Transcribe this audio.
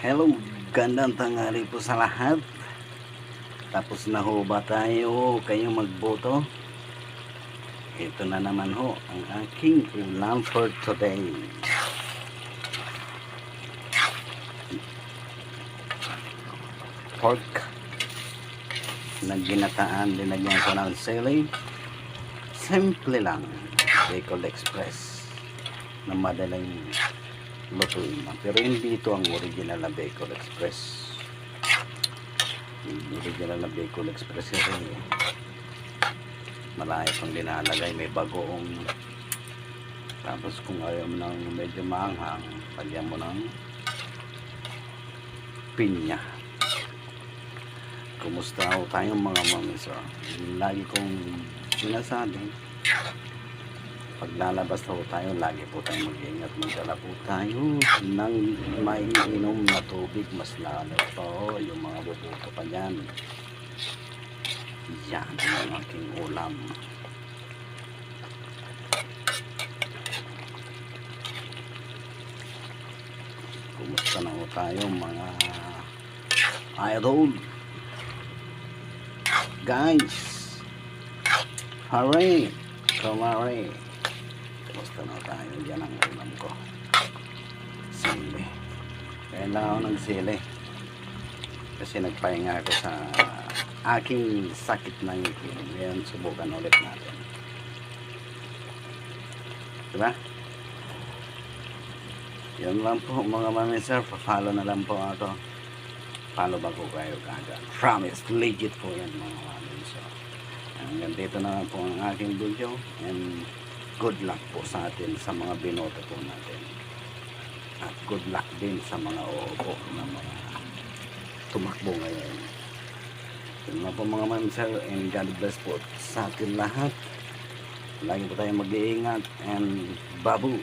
Hello, gandang tanghali po sa lahat. Tapos na ho ba tayo kayong magboto? Ito na naman ho ang aking ulam for today. Pork na ginataan, linagyan ko ng sili. Simple lang, Bicol Express na madaling lutuin na. Pero hindi ito ang original na Bicol Express. Original na Bicol Express kasi malaki pang dinalagay, may bagoong. Tapos kung ayaw mo ng medyo maanghang, lagyan mo ng pinya. Kumusta ho tayong mga mamiso? Lagi kong sinasabi, pag lalabas na po tayo, lagi po tayong mag-iingat. Magdala po tayo ng maiinom na tubig, mas lalo po yung mga bubuto pa dyan. Yan ang aking ulam. Kumusta na po tayo mga idol? Guys, hooray! Kumare! Kumusta na tayo? Yan ang ulam ko. Sili. Kaya lang ako ng sili. Kasi nagpahinga ako sa aking sakit ng ngipin. Ngayon subukan ulit natin. Diba? Yan lang po mga mami sir. Follow na lang po ako. Follow ba ko kayo kagad? Promise. Legit po yan mga mami sir. Hanggang dito na po ang aking video. And good luck po sa atin sa mga binoto po natin. At good luck din sa mga uupo na mga tumakbo ngayon. Yun na po mga ma'am sir, and God bless po sa atin lahat. Lagi po tayong mag-iingat and babu.